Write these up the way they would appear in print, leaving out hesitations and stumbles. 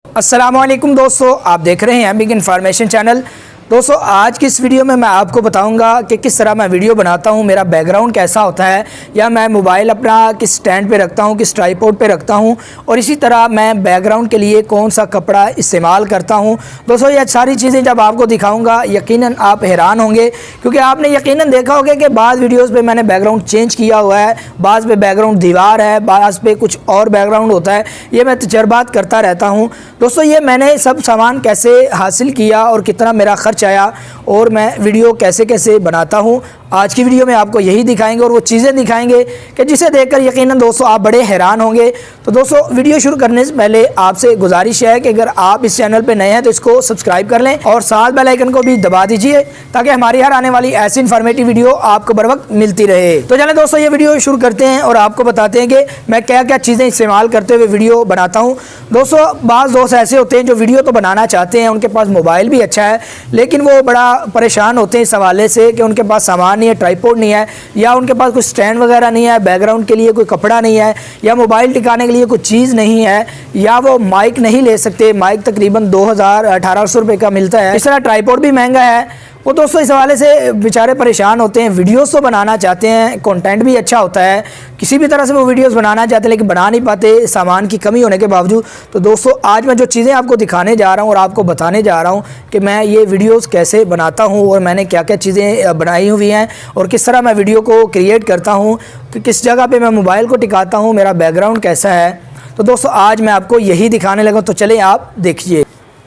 अस्सलामुअलैकुम दोस्तों, आप देख रहे हैं बिग इन्फॉर्मेशन चैनल। दोस्तों, आज की इस वीडियो में मैं आपको बताऊंगा कि किस तरह मैं वीडियो बनाता हूं, मेरा बैकग्राउंड कैसा होता है, या मैं मोबाइल अपना किस स्टैंड पे रखता हूं, किस ट्राइपॉड पे रखता हूं, और इसी तरह मैं बैकग्राउंड के लिए कौन सा कपड़ा इस्तेमाल करता हूं। दोस्तों, ये सारी चीज़ें जब आपको दिखाऊंगा यकीनन आप हैरान होंगे, क्योंकि आपने यकीनन देखा होगा कि बाद वीडियोज़ पर मैंने बैकग्राउंड चेंज किया हुआ है, बाज़ पे बैकग्राउंड दीवार है, बाज़ पे कुछ और बैकग्राउंड होता है। ये मैं तजर्बात करता रहता हूँ। दोस्तों, ये मैंने सब सामान कैसे हासिल किया और कितना मेरा खर्च आया और मैं वीडियो कैसे कैसे बनाता हूं, आज की वीडियो में आपको यही दिखाएंगे और वो चीज़ें दिखाएंगे कि जिसे देखकर यकीनन दोस्तों आप बड़े हैरान होंगे। तो दोस्तों, वीडियो शुरू करने से पहले आपसे गुजारिश है कि अगर आप इस चैनल पे नए हैं तो इसको सब्सक्राइब कर लें और साथ बेल आइकन को भी दबा दीजिए, ताकि हमारी हर आने वाली ऐसी इन्फॉर्मेटिव वीडियो आपको बर वक्त मिलती रहे। तो चलें दोस्तों, ये वीडियो शुरू करते हैं और आपको बताते हैं कि मैं क्या क्या चीज़ें इस्तेमाल करते हुए वीडियो बनाता हूँ। दोस्तों, बाज़ दोस्त ऐसे होते हैं जो वीडियो तो बनाना चाहते हैं, उनके पास मोबाइल भी अच्छा है, लेकिन वो बड़ा परेशान होते हैं इस हवाले से कि उनके पास सामान नहीं है, ट्राइपॉड नहीं है, या उनके पास कुछ स्टैंड वगैरह नहीं है, बैकग्राउंड के लिए कोई कपड़ा नहीं है, या मोबाइल टिकाने के लिए कोई चीज़ नहीं है, या वो माइक नहीं ले सकते। माइक तकरीबन 2000-1800 रुपये का मिलता है। इस तरह ट्राइपॉड भी महंगा है। वो दोस्तों इस हवाले से बेचारे परेशान होते हैं। वीडियोस तो बनाना चाहते हैं, कंटेंट भी अच्छा होता है, किसी भी तरह से वो वीडियोस बनाना चाहते हैं, लेकिन बना नहीं पाते सामान की कमी होने के बावजूद। तो दोस्तों, आज मैं जो चीज़ें आपको दिखाने जा रहा हूँ और आपको बताने जा रहा हूँ कि मैं ये वीडियोस कैसे बनाता हूँ और मैंने क्या क्या चीज़ें बनाई हुई हैं और किस तरह मैं वीडियो को क्रिएट करता हूँ, कि किस जगह पर मैं मोबाइल को टिकाता हूँ, मेरा बैकग्राउंड कैसा है। तो दोस्तों, आज मैं आपको यही दिखाने लगा। तो चलें आप देखिए।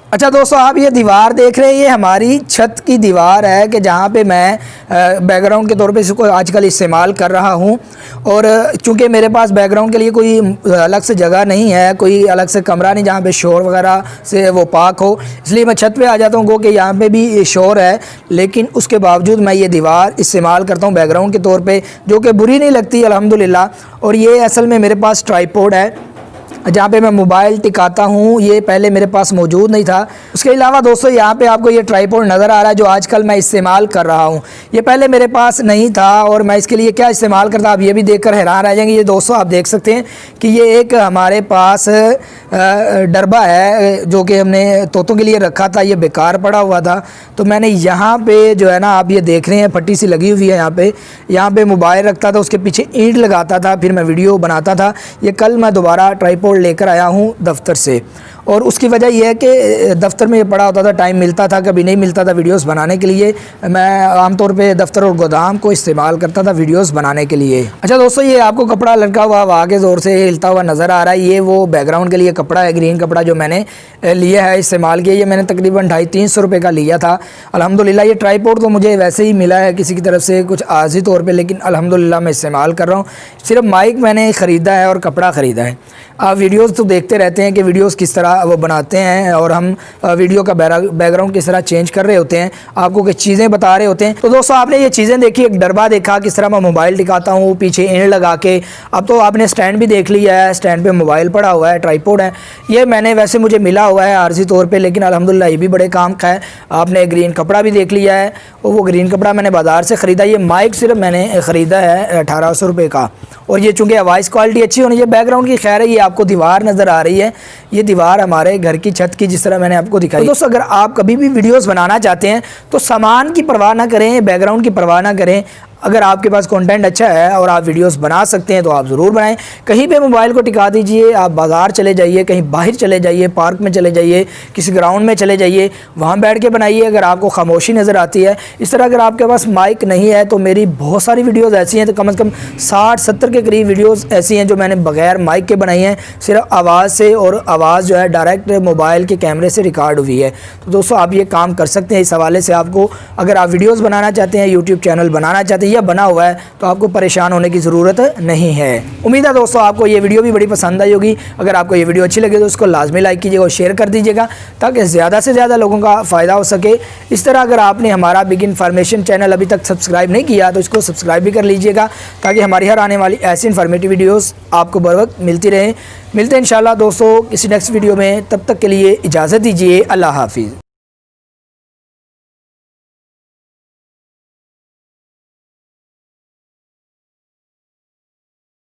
अच्छा दोस्तों, आप ये दीवार देख रहे हैं, ये हमारी छत की दीवार है कि जहाँ पे मैं बैकग्राउंड के तौर पे इसको आजकल इस्तेमाल कर रहा हूँ। और चूँकि मेरे पास बैकग्राउंड के लिए कोई अलग से जगह नहीं है, कोई अलग से कमरा नहीं जहाँ पे शोर वगैरह से वो पाक हो, इसलिए मैं छत पे आ जाता हूँ। गो कि यहाँ पे भी शोर है, लेकिन उसके बावजूद मैं ये दीवार इस्तेमाल करता हूँ बैकग्राउंड के तौर पर, जो कि बुरी नहीं लगती अल्हम्दुलिल्लाह। और ये असल में मेरे पास ट्राइपॉड है जहाँ पे मैं मोबाइल टिकाता हूँ, ये पहले मेरे पास मौजूद नहीं था। उसके अलावा दोस्तों, यहाँ पे आपको ये ट्राइपॉड नज़र आ रहा है जो आजकल मैं इस्तेमाल कर रहा हूँ, ये पहले मेरे पास नहीं था। और मैं इसके लिए क्या इस्तेमाल करता, आप ये भी देखकर हैरान रह जाएंगे। ये दोस्तों आप देख सकते हैं कि ये एक हमारे पास डरबा है जो कि हमने तोतों के लिए रखा था, ये बेकार पड़ा हुआ था। तो मैंने यहाँ पर जो है ना, आप ये देख रहे हैं पट्टी सी लगी हुई है यहाँ पर मोबाइल रखता था, उसके पीछे ईंट लगाता था, फिर मैं वीडियो बनाता था। ये कल मैं दोबारा ट्राइपॉड लेकर आया हूँ दफ्तर से, और उसकी वजह यह है कि दफ्तर में ये पड़ा होता था, टाइम मिलता था, कभी नहीं मिलता था वीडियोस बनाने के लिए। मैं आमतौर पे दफ्तर और गोदाम को इस्तेमाल करता था वीडियोस बनाने के लिए। अच्छा दोस्तों, ये आपको कपड़ा लटका हुआ वहाँ के ज़ोर से हिलता हुआ नज़र आ रहा है, ये वो बैकग्राउंड के लिए कपड़ा है, ग्रीन कपड़ा जो मैंने लिया है, इस्तेमाल किया। ये मैंने तकरीबन 250-300 रुपये का लिया था। अल्हम्दुलिल्लाह ये ट्राइपॉड तो मुझे वैसे ही मिला है किसी की तरफ से कुछ आर्जी तौर पर, लेकिन अल्हम्दुलिल्लाह मैं इस्तेमाल कर रहा हूँ। सिर्फ माइक मैंने ख़रीदा है और कपड़ा ख़रीदा है। आप वीडियोस तो देखते रहते हैं कि वीडियोस किस तरह वो बनाते हैं, और हम वीडियो का बैकग्राउंड किस तरह चेंज कर रहे होते हैं, आपको कुछ चीज़ें बता रहे होते हैं। तो दोस्तों, आपने ये चीज़ें देखी, एक डरबा देखा किस तरह मैं मोबाइल टिकाता हूँ पीछे ईंट लगा के। अब तो आपने स्टैंड भी देख लिया है, स्टैंड पे मोबाइल पड़ा हुआ है, ट्राइपॉड है। ये मैंने वैसे मुझे मिला हुआ है आर्जी तौर पर, लेकिन अल्हम्दुलिल्लाह ये भी बड़े काम का है। आपने ग्रीन कपड़ा भी देख लिया है, और वो ग्रीन कपड़ा मैंने बाज़ार से ख़रीदा। ये माइक सिर्फ मैंने ख़रीदा है 1800 रुपये का, और ये चूँकि आवाज़ क्वालिटी अच्छी होनी चाहिए। बैकग्राउंड की खैर है, ये आपको दीवार नज़र आ रही है, ये दीवार हमारे घर की छत की जिस तरह मैंने आपको दिखाई। तो दोस्तों, अगर आप कभी भी वीडियोस बनाना चाहते हैं तो सामान की परवाह ना करें, बैकग्राउंड की परवाह ना करें। अगर आपके पास कंटेंट अच्छा है और आप वीडियोस बना सकते हैं तो आप ज़रूर बनाएं। कहीं पे मोबाइल को टिका दीजिए, आप बाज़ार चले जाइए, कहीं बाहर चले जाइए, पार्क में चले जाइए, किसी ग्राउंड में चले जाइए, वहाँ बैठ के बनाइए अगर आपको खामोशी नज़र आती है। इस तरह अगर आपके पास माइक नहीं है तो मेरी बहुत सारी वीडियोस ऐसी हैं, तो कम से कम 60-70 के करीब वीडियोस ऐसी हैं जो मैंने बगैर माइक के बनाई हैं, सिर्फ आवाज़ से, और आवाज़ जो है डायरेक्ट मोबाइल के कैमरे से रिकॉर्ड हुई है। तो दोस्तों, आप ये काम कर सकते हैं। इस हवाले से आपको अगर आप वीडियोज़ बनाना चाहते हैं, यूट्यूब चैनल बनाना चाहते हैं या बना हुआ है, तो आपको परेशान होने की ज़रूरत नहीं है। उम्मीद है दोस्तों आपको ये वीडियो भी बड़ी पसंद आई होगी। अगर आपको ये वीडियो अच्छी लगे तो उसको लाजमी लाइक कीजिएगा और शेयर कर दीजिएगा, ताकि ज़्यादा से ज़्यादा लोगों का फ़ायदा हो सके। इस तरह अगर आपने हमारा बिग इन्फॉर्मेशन चैनल अभी तक सब्सक्राइब नहीं किया तो इसको सब्सक्राइब भी कर लीजिएगा, ताकि हमारी हर आने वाली ऐसी इन्फॉर्मेटिव वीडियोज़ आपको बर वक्त मिलती रहे। मिलते हैं इंशाल्लाह दोस्तों किसी नेक्स्ट वीडियो में, तब तक के लिए इजाज़त दीजिए। अल्लाह हाफिज़।